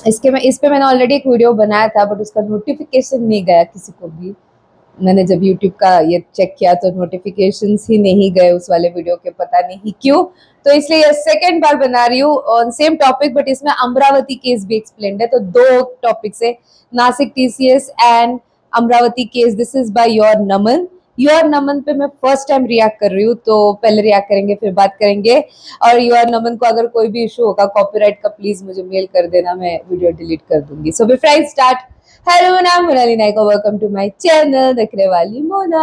इस पे मैंने ऑलरेडी एक वीडियो बनाया था, बट उसका नोटिफिकेशन नहीं गया किसी को भी। मैंने जब YouTube का ये चेक किया तो नोटिफिकेशंस ही नहीं गए उस वाले वीडियो के, पता नहीं क्यों। तो इसलिए सेकंड बार बना रही हूँ ऑन सेम टॉपिक, बट इसमें अमरावती केस भी एक्सप्लेन्ड है। तो दो टॉपिक्स है, Nashik TCS and Amravati case. This is by your Naman. Your Naman पे मैं फर्स्ट टाइम रिएक्ट कर रही हूँ, तो पहले रिएक्ट करेंगे फिर बात करेंगे। और योर नमन को अगर कोई भी इशू होगा कॉपीराइट का, प्लीज मुझे मेल कर देना, मैं वीडियो डिलीट कर दूंगी। So before I start, hello, नाम मोनाली नायक, वेलकम टू माय चैनल देखने वाली मोना।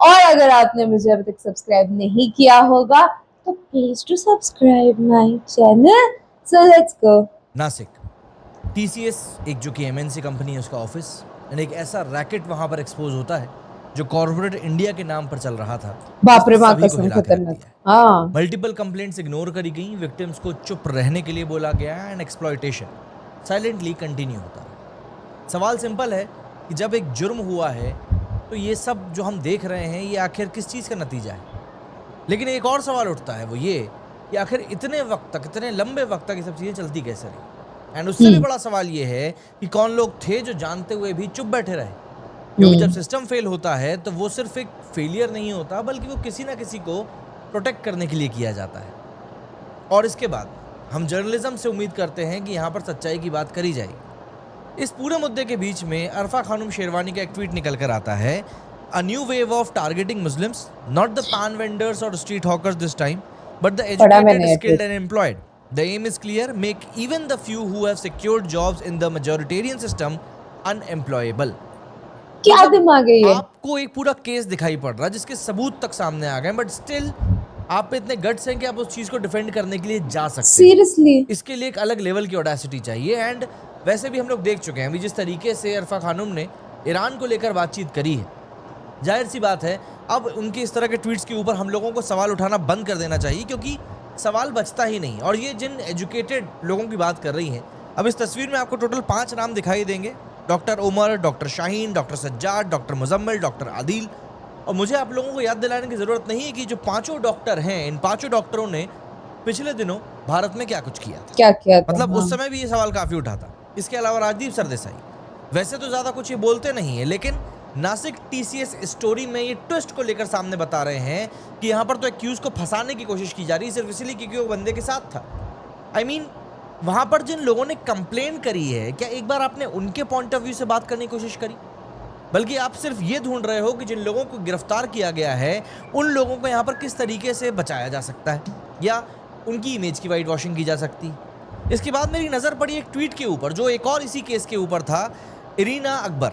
और अगर आपने मुझे अभी तक सब्सक्राइब नहीं किया होगा तो please to subscribe my channel. So let's go. Nashik TCS एक जो कि MNC कंपनी है, उसका ऑफिस एंड एक ऐसा रैकेट वहां पर एक्सपोज होता है जो कॉर्पोरेट इंडिया के नाम पर चल रहा था। बाप रे बाप, कसम खतरनाक। हाँ, मल्टीपल कंप्लेंट्स इग्नोर करी गई, विक्टिम्स को चुप रहने के लिए बोला गया एंड एक्सप्लॉयटेशन साइलेंटली कंटिन्यू होता है। सवाल सिंपल है कि जब एक जुर्म हुआ है तो ये सब जो हम देख रहे हैं ये आखिर किस चीज़ का नतीजा है। लेकिन एक और सवाल उठता है, वो ये कि आखिर इतने वक्त तक, इतने लंबे वक्त तक ये सब चीज़ें चलती कैसे रही। एंड उससे भी बड़ा सवाल ये है कि कौन लोग थे जो जानते हुए भी चुप बैठे रहे। क्योंकि जब सिस्टम फेल होता है तो वो सिर्फ एक फेलियर नहीं होता, बल्कि वो किसी ना किसी को प्रोटेक्ट करने के लिए किया जाता है। और इसके बाद हम जर्नलिज्म से उम्मीद करते हैं कि यहाँ पर सच्चाई की बात करी जाएगी। इस पूरे मुद्दे के बीच में अरफा खानुम शेरवानी का एक ट्वीट निकल कर आता है, A new wave of targeting Muslims, not the pan vendors or street hawkers this time, but the educated, skilled and employed. The aim is clear, make even the few who have secured jobs in the majoritarian system unemployable. क्या दिमाग है ये? आपको एक पूरा case दिखाई पड़ रहा है जिसके सबूत तक सामने आ गए, बट स्टिल आप पे इतने गट्स हैं कि आप उस चीज को डिफेंड करने के लिए जा सकते हैं। सीरियसली इसके लिए एक अलग लेवल की ऑडेसिटी चाहिए। एंड वैसे भी हम लोग देख चुके हैं अभी जिस तरीके से अरफा खानुम ने ईरान को लेकर बातचीत करी है, जाहिर सी बात है अब उनके इस तरह के ट्वीट्स के ऊपर हम लोगों को सवाल उठाना बंद कर देना चाहिए, क्योंकि सवाल बचता ही नहीं। और ये जिन एजुकेटेड लोगों की बात कर रही हैं, अब इस तस्वीर में आपको टोटल 5 नाम दिखाई देंगे, doctor Umar, doctor Shaheen, doctor Sajjad, doctor Muzammil, doctor Adil. और मुझे आप लोगों को याद दिलाने की ज़रूरत नहीं है कि जो 5 डॉक्टर हैं, इन 5 डॉक्टरों ने पिछले दिनों भारत में क्या कुछ किया था, क्या किया था? मतलब उस समय भी ये सवाल काफ़ी उठा था। इसके अलावा राजदीप सरदेसाई, वैसे तो ज़्यादा कुछ ये बोलते नहीं है, लेकिन नासिक TCS स्टोरी में ये ट्विस्ट को लेकर सामने बता रहे हैं कि यहाँ पर तो एक्यूज को फंसाने की कोशिश की जा रही है, सिर्फ इसलिए क्योंकि वो बंदे के साथ था। आई मीन वहाँ पर जिन लोगों ने कंप्लेन करी है, क्या एक बार आपने उनके पॉइंट ऑफ व्यू से बात करने की कोशिश करी? बल्कि आप सिर्फ ये ढूंढ रहे हो कि जिन लोगों को गिरफ्तार किया गया है उन लोगों को यहाँ पर किस तरीके से बचाया जा सकता है या उनकी इमेज की वाइट वॉशिंग की जा सकती है। इसके बाद मेरी नज़र पड़ी एक ट्वीट के ऊपर जो एक और इसी केस के ऊपर था। इरीना अकबर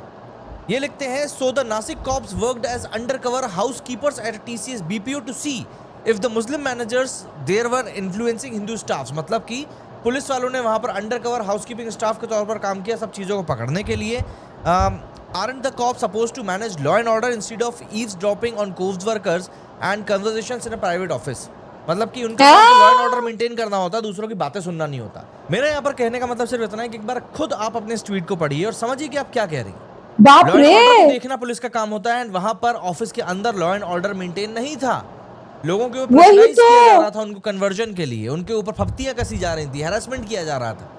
ये लिखते हैं, so the Nashik cops worked as undercover housekeepers at TCS BPO to see if the Muslim managers there were influencing Hindu staffs. मतलब कि पुलिस वालों ने वहाँ पर अंडरकवर हाउसकीपिंग स्टाफ के तौर पर काम किया सब चीज़ों को पकड़ने के लिए। Aren't the cops supposed to manage law and order instead of eavesdropping on coast workers and conversations in a private office? मतलब कि उनका लॉ एंड ऑर्डर मेंटेन करना होता, दूसरों की बातें सुनना नहीं होता। मेरा यहाँ पर कहने का मतलब सिर्फ इतना है कि एक बार खुद आप अपने इस ट्वीट को पढ़िए और समझिए कि आप क्या कह रही हैं। बाप रे, लॉ एंड ऑर्डर देखना पुलिस का काम होता है, एंड वहां पर ऑफिस के अंदर लॉ एंड ऑर्डर मेंटेन नहीं था। लोगों के ऊपर प्रेशराइज किया जा रहा था उनको कन्वर्जन के लिए, उनके ऊपर फप्तियां कसी जा रही थी, हैरेसमेंट किया जा रहा था।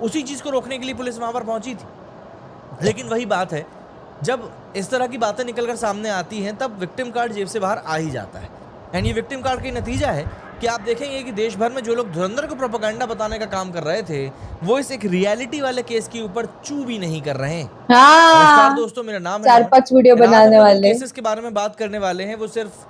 उसी चीज को रोकने के लिए पुलिस वहां पर पहुंची थी। लेकिन वही बात है, जब इस तरह की बातें निकलकर सामने आती हैं तब विक्टिम कार्ड जेब से बाहर आ ही जाता है। एंड ये विक्टिम कार्ड का नतीजा है कि आप देखेंगे कि देश भर में जो लोग धुरंधर को प्रोपेगेंडा बताने का काम कर रहे थे वो इस एक रियलिटी वाले केस के ऊपर चू भी नहीं कर रहे हैं। नमस्कार दोस्तों, मेरा नाम है 4-5 वीडियो बनाने वाले केसेस के बारे में बात करने वाले हैं। वो सिर्फ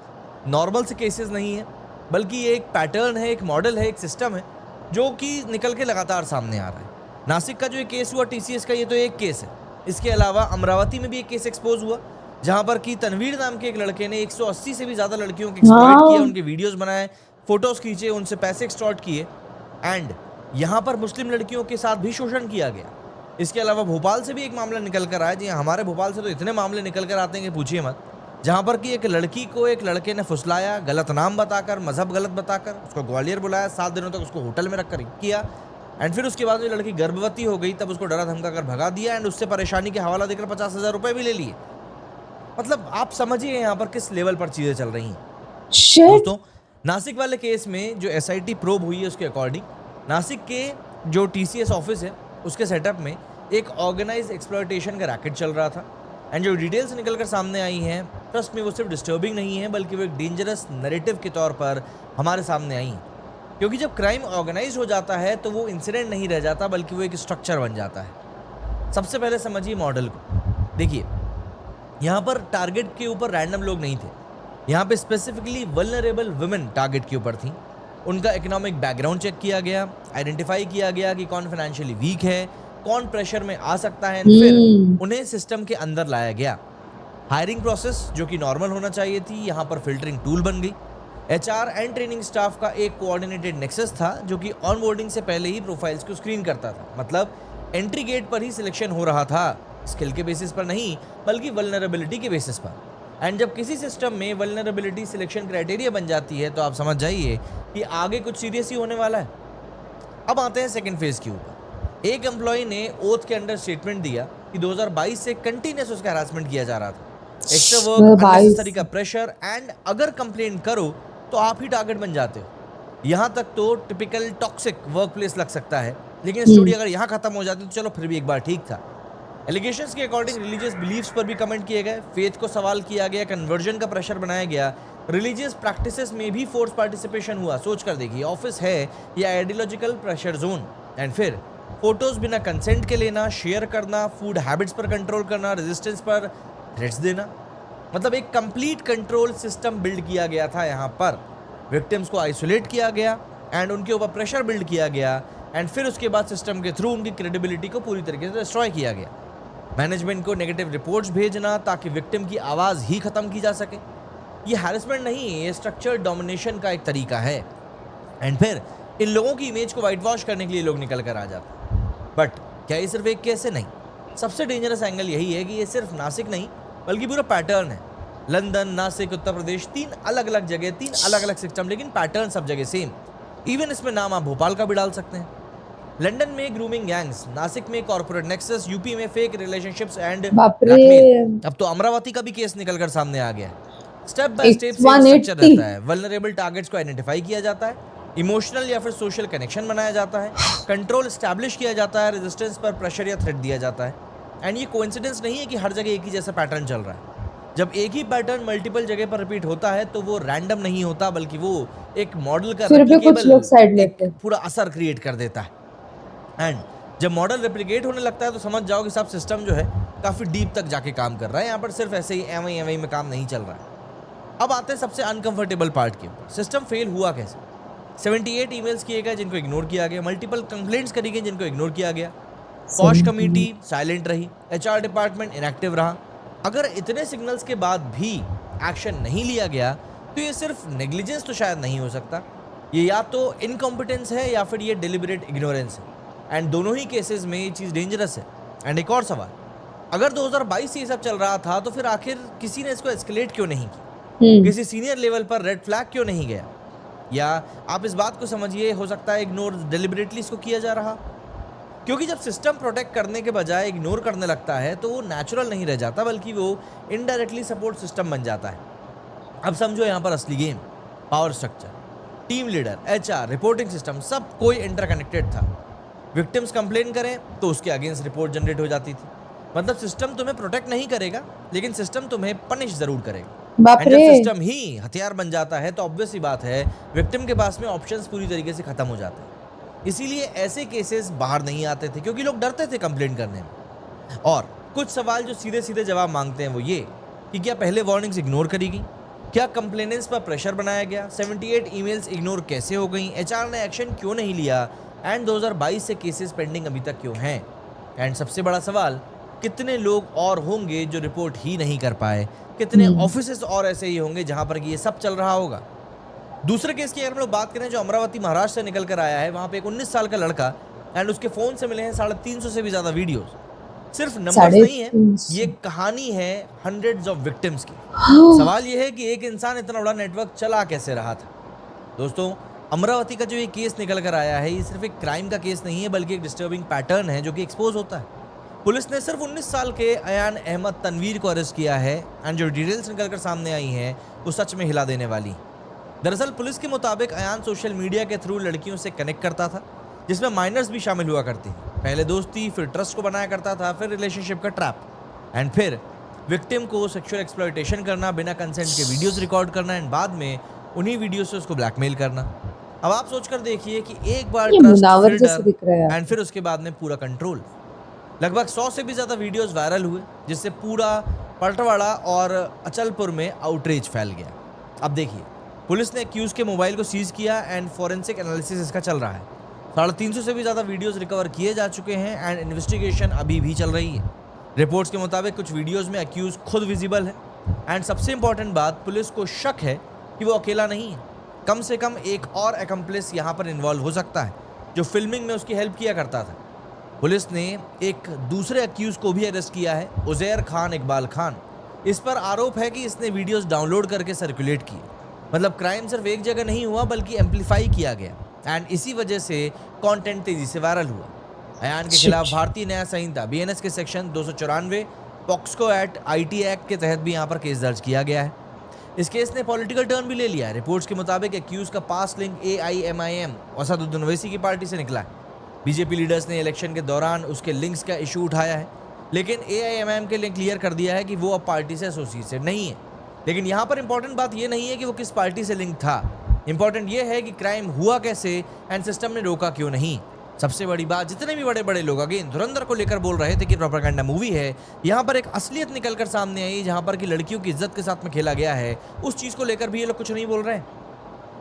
नॉर्मल से केसेस नहीं है, बल्कि एक पैटर्न है, एक मॉडल है, एक सिस्टम है जो कि निकल के लगातार सामने आ रहा है। नासिक का जो एक केस हुआ TCS का, ये तो एक केस है। इसके अलावा अमरावती में भी एक केस एक्सपोज हुआ जहां पर कि तनवीर नाम के एक लड़के ने 180 से भी ज़्यादा लड़कियों को एक्सप्लॉइट किया, उनके वीडियोस बनाए, फोटोज खींचे, उनसे पैसे एक्सटॉर्ट किए एंड यहाँ पर मुस्लिम लड़कियों के साथ भी शोषण किया गया। इसके अलावा भोपाल से भी एक मामला निकल कर आया, जी हमारे भोपाल से तो इतने मामले निकल कर आते हैं कि पूछिए मत, जहाँ पर कि एक लड़की को एक लड़के ने फुसलाया, गलत नाम बताकर, मजहब गलत बताकर, उसको ग्वालियर बुलाया, 7 दिनों तक उसको होटल में रखकर किया एंड फिर उसके बाद जो लड़की गर्भवती हो गई तब उसको डरा धमका कर भगा दिया एंड उससे परेशानी के हवाला देकर 50,000 रुपए भी ले लिए। मतलब आप समझिए यहाँ पर किस लेवल पर चीज़ें चल रही हैं। दोस्तों, नासिक वाले केस में जो SIT प्रोब हुई है उसके अकॉर्डिंग नासिक के जो TCS ऑफिस है उसके सेटअप में एक ऑर्गेनाइज एक्सप्लॉयटेशन का रैकेट चल रहा था। एंड जो डिटेल्स निकल कर सामने आई हैं, ट्रस्ट में वो सिर्फ डिस्टर्बिंग नहीं है बल्कि वो एक डेंजरस नैरेटिव के तौर पर हमारे सामने आई हैं। क्योंकि जब क्राइम ऑर्गेनाइज हो जाता है तो वो इंसिडेंट नहीं रह जाता बल्कि वो एक स्ट्रक्चर बन जाता है। सबसे पहले समझिए मॉडल को। देखिए, यहाँ पर टारगेट के ऊपर रैंडम लोग नहीं थे, यहाँ पे स्पेसिफिकली वल्नरेबल वुमेन टारगेट के ऊपर थी। उनका इकोनॉमिक बैकग्राउंड चेक किया गया, आइडेंटिफाई किया गया कि कौन फाइनेंशियली वीक है, कौन प्रेशर में आ सकता है, फिर उन्हें सिस्टम के अंदर लाया गया। हायरिंग प्रोसेस जो कि नॉर्मल होना चाहिए थी, यहाँ पर फिल्टरिंग टूल बन गई। एचआर एंड ट्रेनिंग स्टाफ का एक कोऑर्डिनेटेड नेक्सस था जो कि ऑनबोर्डिंग से पहले ही प्रोफाइल्स को स्क्रीन करता था। मतलब एंट्री गेट पर ही सिलेक्शन हो रहा था, स्किल के बेसिस पर नहीं बल्कि वल्नरेबिलिटी के बेसिस पर। एंड जब किसी सिस्टम में वल्नरेबिलिटी सिलेक्शन क्राइटेरिया बन जाती है तो आप समझ जाइए कि आगे कुछ सीरियस ही होने वाला है। अब आते हैं सेकंड फेज के ऊपर। एक एम्प्लॉय ने ओथ के अंडर स्टेटमेंट दिया कि 2022 से कंटिन्यूस उसका हरासमेंट किया जा रहा था, एक्स्ट्रा वर्क, अननेसेसरी का प्रेशर, एंड अगर कंप्लेन करो तो आप ही टारगेट बन जाते हो। यहाँ तक तो टिपिकल टॉक्सिक वर्क प्लेस लग सकता है, लेकिन स्टोरी अगर यहाँ खत्म हो जाती तो चलो फिर भी एक बार ठीक था। एलिगेशंस के अकॉर्डिंग रिलीजियस बिलीफ्स पर भी कमेंट किए गए, फेथ को सवाल किया गया, कन्वर्जन का प्रेशर बनाया गया, रिलीजियस प्रैक्टिसेस में भी फोर्स पार्टिसिपेशन हुआ। सोच कर देखिए, ऑफिस है या आइडियोलॉजिकल प्रेशर जोन। एंड फिर फोटोज बिना कंसेंट के लेना, शेयर करना, फूड हैबिट्स पर कंट्रोल करना, रेजिस्टेंस पर थ्रेट्स देना। मतलब एक कंप्लीट कंट्रोल सिस्टम बिल्ड किया गया था। यहाँ पर विक्टिम्स को आइसोलेट किया गया एंड उनके ऊपर प्रेशर बिल्ड किया गया, एंड फिर उसके बाद सिस्टम के थ्रू उनकी क्रेडिबिलिटी को पूरी तरीके से डिस्ट्रॉय किया गया। मैनेजमेंट को नेगेटिव रिपोर्ट्स भेजना ताकि विक्टिम की आवाज़ ही ख़त्म की जा सके। ये हैरेसमेंट नहीं है, ये स्ट्रक्चर डोमिनेशन का एक तरीका है। एंड फिर इन लोगों की इमेज को वाइट वॉश करने के लिए लोग निकल कर आ जाते हैं। बट क्या ये सिर्फ एक केस है? नहीं। सबसे डेंजरस एंगल यही है कि ये सिर्फ नासिक नहीं बल्कि पूरा पैटर्न है। लंदन, नासिक, उत्तर प्रदेश, 3 अलग अलग जगह, 3 अलग अलग सिस्टम, लेकिन पैटर्न सब जगह सेम। इवन इसमें नाम आप भोपाल का भी डाल सकते हैं। लंदन में ग्रूमिंग गैंग्स, नासिक में कॉर्पोरेट नेक्सस, यूपी में फेक रिलेशनशिप्स एंड ब्लैकमेल। अब तो अमरावती का भी केस निकल कर सामने आ गया है। स्टेप बाय स्टेप स्ट्रक्चर रहता है। वल्नरेबल टारगेट्स को आइडेंटिफाई किया जाता है, इमोशनल या फिर सोशल कनेक्शन बनाया जाता है, कंट्रोल स्टैब्लिश किया जाता है, रेजिस्टेंस पर प्रेशर या थ्रेट दिया जाता है। एंड ये कोइंसिडेंस नहीं है कि हर जगह एक ही जैसा पैटर्न चल रहा है। जब एक ही पैटर्न मल्टीपल जगह पर रिपीट होता है तो वो रैंडम नहीं होता बल्कि वो एक मॉडल का फिर भी कुछ लोग साइड लेते हैं, पूरा असर क्रिएट कर देता है। एंड जब मॉडल रेप्लिकेट होने लगता है तो समझ जाओ कि सब सिस्टम जो है काफ़ी डीप तक जाके काम कर रहा है। यहाँ पर सिर्फ ऐसे ही एवं में काम नहीं चल रहा है। अब आते हैं सबसे अनकंफर्टेबल पार्ट के ऊपर। सिस्टम फेल हुआ कैसे? 78 ईमेल्स किए गए जिनको इग्नोर किया गया, मल्टीपल कंप्लेंट्स करी गई जिनको इग्नोर किया गया, पॉश कमेटी साइलेंट रही, एचआर डिपार्टमेंट इनएक्टिव रहा। अगर इतने सिग्नल्स के बाद भी एक्शन नहीं लिया गया तो ये सिर्फ नेग्लिजेंस तो शायद नहीं हो सकता, ये या तो इनकॉम्पिटेंस है या फिर ये डिलिबरेट इग्नोरेंस है। एंड दोनों ही केसेस में ये चीज़ डेंजरस है। एंड एक और सवाल, अगर 2022 से ये सब चल रहा था तो फिर आखिर किसी ने इसको एस्केलेट क्यों नहीं की? किसी सीनियर लेवल पर रेड फ्लैग क्यों नहीं गया? या आप इस बात को समझिए, हो सकता है इग्नोर डिलिबरेटली इसको किया जा रहा, क्योंकि जब सिस्टम प्रोटेक्ट करने के बजाय इग्नोर करने लगता है तो वो नेचुरल नहीं रह जाता बल्कि वो इनडायरेक्टली सपोर्ट सिस्टम बन जाता है। अब समझो यहाँ पर असली game, power structure, team leader, HR, reporting system, सब कोई इंटरकनेक्टेड था। विक्टिम्स कंप्लेन करें तो उसके अगेंस्ट रिपोर्ट जनरेट हो जाती थी। मतलब सिस्टम तुम्हें प्रोटेक्ट नहीं करेगा लेकिन सिस्टम तुम्हें पनिश जरूर करेगा। जब सिस्टम ही हथियार बन जाता है तो ऑब्वियस सी बात है विक्टिम के पास में ऑप्शंस पूरी तरीके से खत्म हो जाते हैं। इसीलिए ऐसे केसेस बाहर नहीं आते थे क्योंकि लोग डरते थे कंप्लेंट करने में। और कुछ सवाल जो सीधे सीधे जवाब मांगते हैं वो ये कि क्या पहले वार्निंग्स इग्नोर करी गई, क्या कंप्लेनेंट्स पर प्रेशर बनाया गया, 78 ईमेल्स इग्नोर कैसे हो गई, एचआर ने एक्शन क्यों नहीं लिया, एंड 2022 से केसेस पेंडिंग अभी तक क्यों हैं। एंड सबसे बड़ा सवाल, कितने लोग और होंगे जो रिपोर्ट ही नहीं कर पाए, कितने ऑफिसेस और ऐसे ही होंगे जहां पर ये सब चल रहा होगा। दूसरे केस की अगर हम लोग बात करें जो अमरावती महाराष्ट्र से निकल कर आया है, वहाँ पे एक 19 साल का लड़का एंड उसके फ़ोन से मिले हैं 350 से भी ज़्यादा वीडियोस। सिर्फ नंबर्स नहीं है, ये कहानी है हंड्रेड्स ऑफ विक्टिम्स की। सवाल ये है कि एक इंसान इतना बड़ा नेटवर्क चला कैसे रहा था। दोस्तों, अमरावती का जो ये केस निकल कर आया है ये सिर्फ एक क्राइम का केस नहीं है बल्कि एक डिस्टर्बिंग पैटर्न है जो कि एक्सपोज होता है। पुलिस ने सिर्फ 19 साल के अयान अहमद तनवीर को अरेस्ट किया है एंड जो डिटेल्स निकल कर सामने आई हैं वो सच में हिला देने वाली। दरअसल पुलिस के मुताबिक अयान सोशल मीडिया के थ्रू लड़कियों से कनेक्ट करता था जिसमें माइनर्स भी शामिल हुआ करती हैं। पहले दोस्ती, फिर ट्रस्ट को बनाया करता था, फिर रिलेशनशिप का ट्रैप, एंड फिर विक्टिम को सेक्सुअल एक्सप्लॉयटेशन करना, बिना कंसेंट के वीडियोस रिकॉर्ड करना, एंड बाद में उन्हीं वीडियो से उसको ब्लैकमेल करना। अब आप सोचकर देखिए कि एक बार ये ट्रस्ट, मुनावर फिर जैसे डर, दिख रहा है एंड फिर उसके बाद में पूरा कंट्रोल। लगभग 100 से भी ज़्यादा वीडियोस वायरल हुए, जिससे पूरा पलटवाड़ा और अचलपुर में आउटरीच फैल गया। अब देखिए, पुलिस ने एक्यूज के मोबाइल को सीज किया एंड फॉरेंसिक एनालिसिस इसका चल रहा है। 350 से भी ज़्यादा वीडियोस रिकवर किए जा चुके हैं एंड इन्वेस्टिगेशन अभी भी चल रही है। रिपोर्ट्स के मुताबिक कुछ वीडियोस में एक्यूज खुद विजिबल है, एंड सबसे इंपॉर्टेंट बात, पुलिस को शक है कि वो अकेला नहीं है। कम से कम एक और एक्म्प्लिस यहाँ पर इन्वॉल्व हो सकता है, जो फिल्मिंग में उसकी हेल्प किया करता था। पुलिस ने एक दूसरे एक्यूज को भी अरेस्ट किया है, उजैर खान इकबाल खान। इस पर आरोप है कि इसने वीडियोस डाउनलोड करके सर्कुलेट किए। मतलब क्राइम सिर्फ एक जगह नहीं हुआ, बल्कि एम्पलीफाई किया गया, एंड इसी वजह से कंटेंट तेजी से वायरल हुआ। अयान के खिलाफ भारतीय न्याय संहिता BNS के सेक्शन 294, पॉक्सको एक्ट, IT एक्ट के तहत भी यहाँ पर केस दर्ज किया गया है। इस केस ने पॉलिटिकल टर्न भी ले लिया है। रिपोर्ट्स के मुताबिक एक्यूज का पास लिंक AIMIM असदुद्दीन ओवैसी की पार्टी से निकला है। बीजेपी लीडर्स ने इलेक्शन के दौरान उसके लिंक्स का इशू उठाया है, लेकिन AIMIM के लिंक क्लियर कर दिया है कि वो अब पार्टी से एसोसिएटेड नहीं है। लेकिन यहाँ पर इंपॉर्टेंट बात ये नहीं है कि वो किस पार्टी से लिंक था, इंपॉर्टेंट ये है कि क्राइम हुआ कैसे एंड सिस्टम ने रोका क्यों नहीं। सबसे बड़ी बात, जितने भी बड़े बड़े लोग अगेन धुरंधर को लेकर बोल रहे थे कि प्रोपेगेंडा मूवी है, यहाँ पर एक असलियत निकलकर सामने आई, जहाँ पर कि लड़कियों की इज्जत के साथ में खेला गया है। उस चीज़ को लेकर भी ये लोग कुछ नहीं बोल रहे हैं।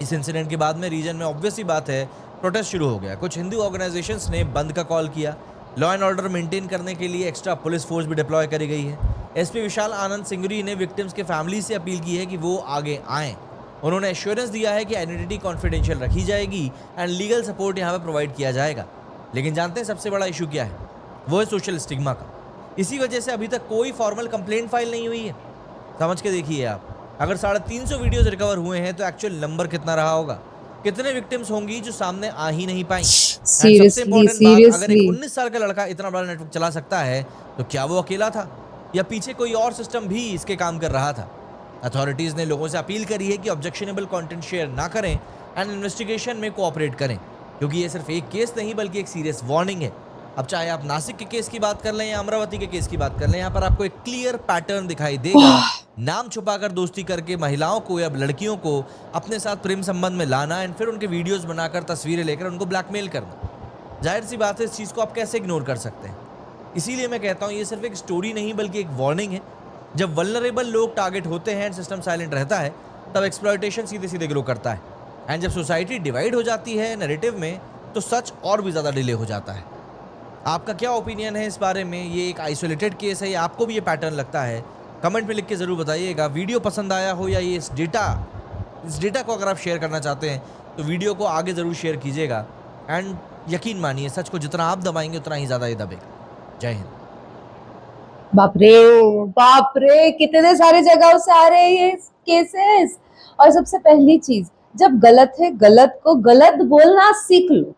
इस इंसिडेंट के बाद में रीजन में ऑब्वियस ही बात है, प्रोटेस्ट शुरू हो गया। कुछ हिंदू ऑर्गेनाइजेशंस ने बंद का कॉल किया। लॉ एंड ऑर्डर मेंटेन करने के लिए एक्स्ट्रा पुलिस फोर्स भी डिप्लॉय करी गई है। SP विशाल आनंद सिंगरी ने विक्टिम्स के फैमिली से अपील की है कि वो आगे आएँ। उन्होंने एश्योरेंस दिया है कि आइडेंटिटी कॉन्फिडेंशियल रखी जाएगी एंड लीगल सपोर्ट यहाँ पर प्रोवाइड किया जाएगा। लेकिन जानते हैं सबसे बड़ा इशू क्या है? वो है सोशल स्टिग्मा का। इसी वजह से अभी तक कोई फॉर्मल कंप्लेंट फाइल नहीं हुई है। समझ के देखिए आप, अगर 350 वीडियोस रिकवर हुए हैं तो एक्चुअल नंबर कितना रहा होगा? कितने विक्टिम्स होंगी जो सामने आ ही नहीं पाई? सबसे इंपॉर्टेंट बात, अगर एक 19 साल का लड़का इतना बड़ा नेटवर्क चला सकता है तो क्या वो अकेला था या पीछे कोई और सिस्टम भी इसके काम कर रहा था? अथॉरिटीज़ ने लोगों से अपील करी है कि ऑब्जेक्शनेबल कंटेंट शेयर ना करें एंड इन्वेस्टिगेशन में कोऑपरेट करें, क्योंकि ये सिर्फ एक केस नहीं बल्कि एक सीरियस वार्निंग है। अब चाहे आप नासिक के केस की बात कर लें या अमरावती के केस की बात कर लें, यहाँ पर आपको एक क्लियर पैटर्न दिखाई देगा। नाम छुपाकर दोस्ती करके महिलाओं को या लड़कियों को अपने साथ प्रेम संबंध में लाना एंड फिर उनके वीडियोस बनाकर तस्वीरें लेकर उनको ब्लैकमेल करना। जाहिर सी बात है, इस चीज़ को आप कैसे इग्नोर कर सकते हैं? इसीलिए मैं कहता हूँ ये सिर्फ एक स्टोरी नहीं बल्कि एक वार्निंग है। जब वल्नरेबल लोग टारगेट होते हैं एंड सिस्टम साइलेंट रहता है, तब एक्सप्लॉयटेशन सीधे सीधे ग्रो करता है। एंड जब सोसाइटी डिवाइड हो जाती है नैरेटिव में, तो सच और भी ज़्यादा डिले हो जाता है। आपका क्या ओपिनियन है इस बारे में? ये एक आइसोलेटेड केस है या आपको भी ये पैटर्न लगता है? कमेंट में लिख के ज़रूर बताइएगा। वीडियो पसंद आया हो या ये इस डेटा को अगर आप शेयर करना चाहते हैं तो वीडियो को आगे ज़रूर शेयर कीजिएगा। एंड यकीन मानिए, सच को जितना आप दबाएंगे उतना ही ज़्यादा ये दबेगा। जय हिंद। बाप रे, कितने सारे जगहों से आ रहे हैं ये केसेस। और सबसे पहली चीज, जब गलत है, गलत को गलत बोलना सीख लो।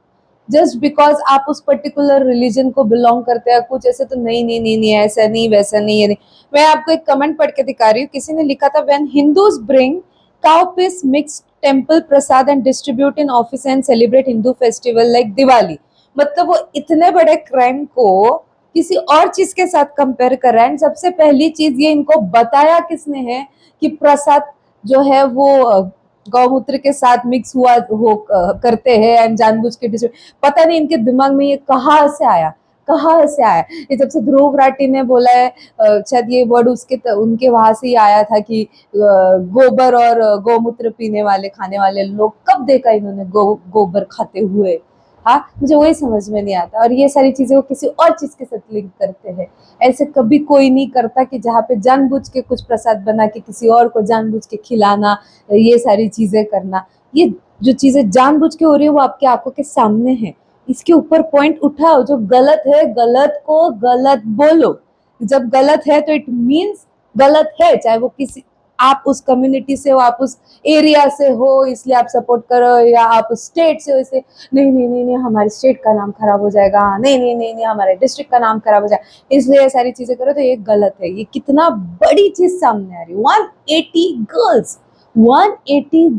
जस्ट बिकॉज आप उस पर्टिकुलर रिलीजन को बिलोंग करते हैं कुछ ऐसे, तो नहीं नहीं नहीं नहीं, ऐसा नहीं, वैसा नहीं, ये नहीं। मैं आपको एक कमेंट पढ़ के दिखा रही हूँ। किसी ने लिखा था, when Hindus bring cow piece mixed temple prasad and distribute in office and celebrate Hindu festival like Diwali. मतलब वो इतने बड़े क्राइम को किसी और चीज के साथ कंपेयर कर रहा है। सबसे पहली चीज ये इनको बताया किसने है कि प्रसाद जो है वो गौमूत्र के साथ मिक्स हुआ हो करते हैं एंड जानबूझ के पता नहीं इनके दिमाग में ये कहाँ से आया। ये जब से ध्रुव राठी ने बोला है, शायद ये वर्ड उनके वहां से ही आया था कि गोबर और गौमूत्र पीने वाले खाने वाले लोग कब देखा इन्होंने गोबर खाते हुए? हाँ, मुझे वही समझ में नहीं आता। और ये सारी चीजें वो किसी और चीज के साथ लिंक करते हैं। ऐसे कभी कोई नहीं करता कि जहाँ पे जानबूझ के कुछ प्रसाद बना के किसी और को जानबूझ के खिलाना, ये सारी चीजें करना। ये जो चीजें जानबूझ के हो रही है वो आपके आंखों के सामने है। इसके ऊपर पॉइंट उठाओ। जो गलत है, गलत को गलत बोलो। जब गलत है तो इट मीन्स गलत है, चाहे वो किसी, आप उस कम्युनिटी से हो, आप उस एरिया से हो इसलिए आप सपोर्ट करो, या आप उस स्टेट से हो इसलिए नहीं नहीं नहीं नहीं हमारे स्टेट का नाम खराब हो जाएगा, नहीं नहीं नहीं नहीं हमारे डिस्ट्रिक्ट का नाम खराब हो जाएगा, इसलिए ये सारी चीजें करो, तो ये गलत है। ये कितना बड़ी चीज सामने आ रही है। 180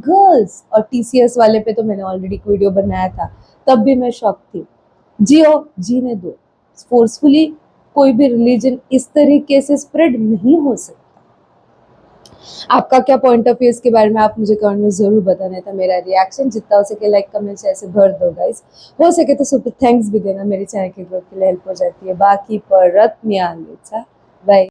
गर्ल्स। और TCS वाले पे तो मैंने ऑलरेडी वीडियो बनाया था, तब भी मैं शॉक थी। जियो, जीने दो। फोर्सफुली कोई भी रिलीजन इस तरीके से स्प्रेड नहीं हो सकता। आपका क्या पॉइंट ऑफ व्यू इसके बारे में आप मुझे कमेंट में जरूर बताना था। मेरा रिएक्शन जितना हो सके लाइक कमेंट से ऐसे भर दो गाइस। हो सके तो सुपर थैंक्स भी देना, मेरे चैनल की ग्रोथ के लिए हेल्प हो जाती है। बाकी परत मियाँ बाय।